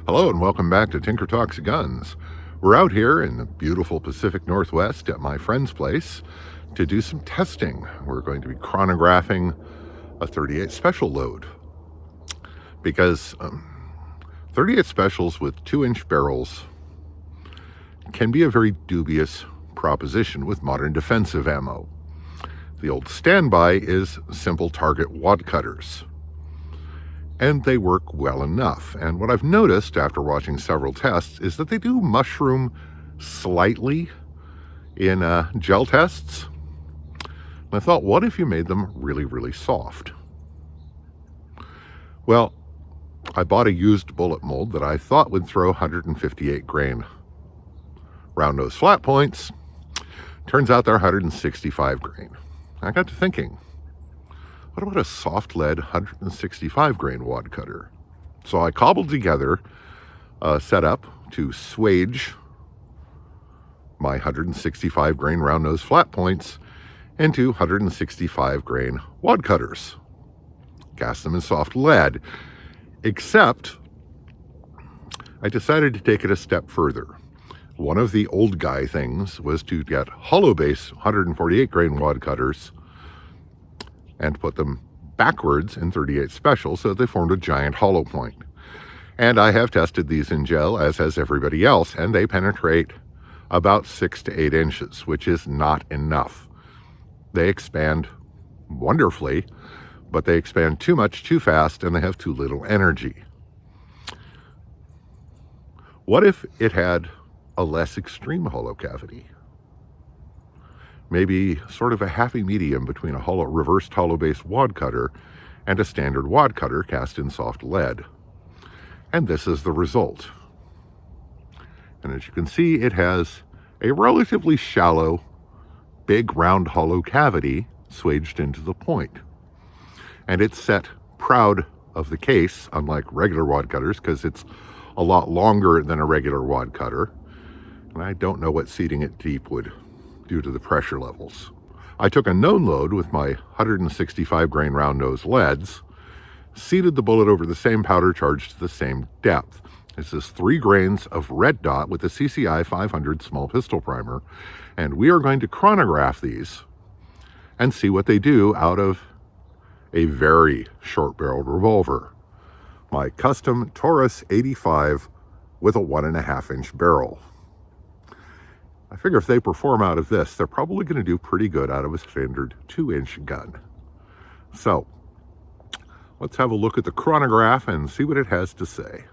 Hello and welcome back to Tinker Talks Guns. We're out here in the beautiful Pacific Northwest at my friend's place to do some testing. We're going to be chronographing a 38 special load because 38 specials with 2-inch barrels can be a very dubious proposition with modern defensive ammo. The old standby is simple target wadcutters, and they work well enough. And what I've noticed after watching several tests is that they do mushroom slightly in gel tests. And I thought, what if you made them really, really soft? Well, I bought a used bullet mold that I thought would throw 158 grain round nose flat points. Turns out they're 165 grain. I got to thinking, what about a soft lead 165 grain wadcutter? So I cobbled together a setup to swage my 165 grain round nose flat points into 165 grain wadcutters. Cast them in soft lead, except I decided to take it a step further. One of the old guy things was to get hollow base 148 grain wadcutters and put them backwards in 38 special so that they formed a giant hollow point. And I have tested these in gel, as has everybody else, and they penetrate about 6 to 8 inches, which is not enough. They expand wonderfully, but they expand too much too fast and they have too little energy. What if it had a less extreme hollow cavity? Maybe sort of a happy medium between a reversed hollow base wadcutter and a standard wadcutter cast in soft lead. And this is the result. And as you can see, it has a relatively shallow, big round hollow cavity swaged into the point. And it's set proud of the case, unlike regular wadcutters, because it's a lot longer than a regular wadcutter. And I don't know what seating it deep would due to the pressure levels. I took a known load with my 165 grain round nose leads, seated the bullet over the same powder charge to the same depth. This is 3 grains of red dot with a CCI 500 small pistol primer, and we are going to chronograph these and see what they do out of a very short-barreled revolver, my custom Taurus 85 with a 1.5-inch barrel. I figure if they perform out of this, they're probably going to do pretty good out of a standard 2-inch gun. So, let's have a look at the chronograph and see what it has to say.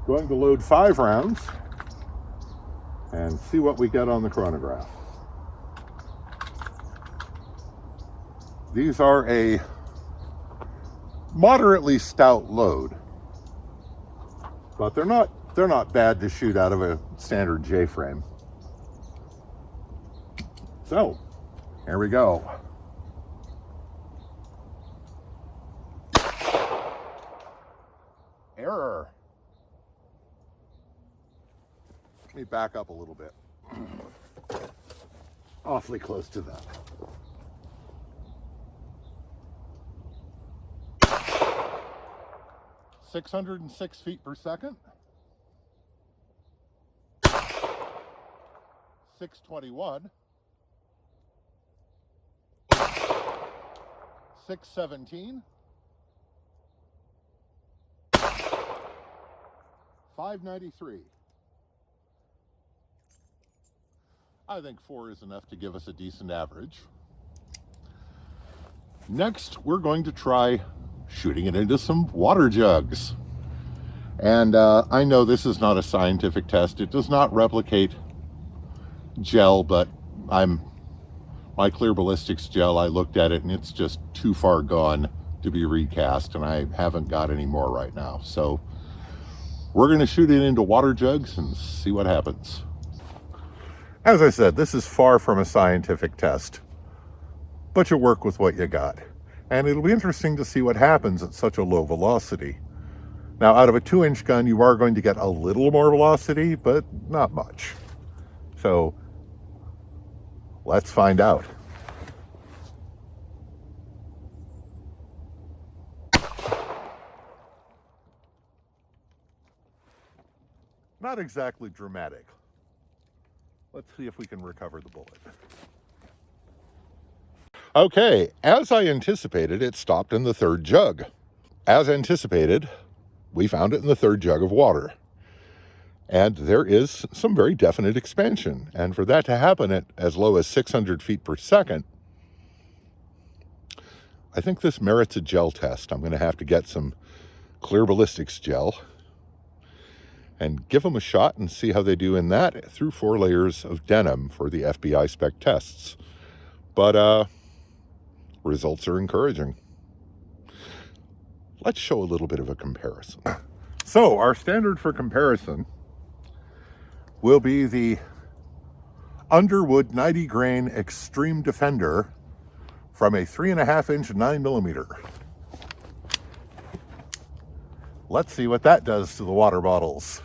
Going to load 5 rounds and see what we get on the chronograph. These are a moderately stout load, but they're not bad to shoot out of a standard J-frame. So, here we go. Error. Let me back up a little bit. Awfully close to that. .606 feet per second. 621. 617. 593. I think 4 is enough to give us a decent average. Next, we're going to try shooting it into some water jugs. And I know this is not a scientific test. It does not replicate gel, but my clear ballistics gel, I looked at it and it's just too far gone to be recast, and I haven't got any more right now. So we're going to shoot it into water jugs and see what happens. As I said, this is far from a scientific test, but you work with what you got. And it'll be interesting to see what happens at such a low velocity. Now, out of a 2-inch gun, you are going to get a little more velocity, but not much. So let's find out. not exactly dramatic. Let's see if we can recover the bullet. Okay, as I anticipated, it stopped in the third jug. As anticipated, we found it in the third jug of water. And there is some very definite expansion. And for that to happen at as low as 600 feet per second, I think this merits a gel test. I'm going to have to get some clear ballistics gel and give them a shot and see how they do in that through 4 layers of denim for the FBI spec tests. But results are encouraging. Let's show a little bit of a comparison. So our standard for comparison will be the Underwood 90 grain Extreme Defender from a 3.5 inch 9mm. Let's see what that does to the water bottles.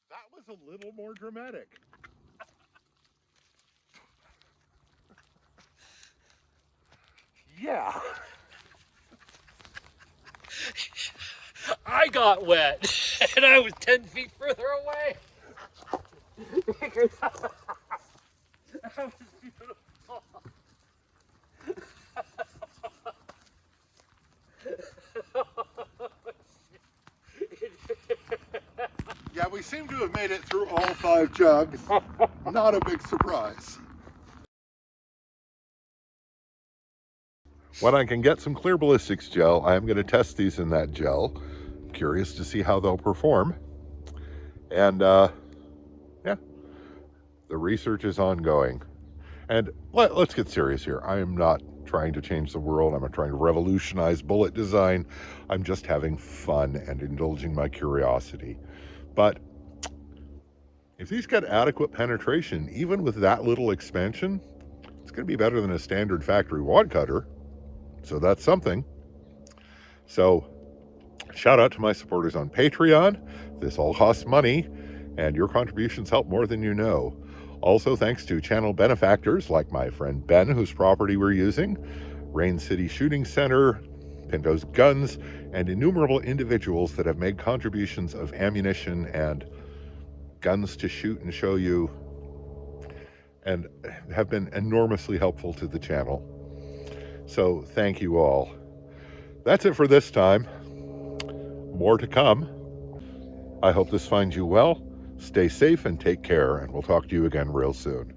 That was a little more dramatic. Yeah. I got wet, and I was 10 feet further away. That was beautiful. Yeah, we seem to have made it through all 5 jugs. Not a big surprise. When I can get some clear ballistics gel, I am going to test these in that gel. Curious to see how they'll perform. And yeah, the research is ongoing. And let's get serious here. I am not trying to change the world. I'm not trying to revolutionize bullet design. I'm just having fun and indulging my curiosity. But if these get adequate penetration, even with that little expansion, it's going to be better than a standard factory wadcutter. So that's something. So shout out to my supporters on Patreon. This all costs money, and your contributions help more than you know. Also, thanks to channel benefactors like my friend Ben, whose property we're using, Rain City Shooting Center, Pinto's Guns, and innumerable individuals that have made contributions of ammunition and guns to shoot and show you, and have been enormously helpful to the channel. So thank you all. That's it for this time. More to come. I hope this finds you well. Stay safe and take care, and we'll talk to you again real soon.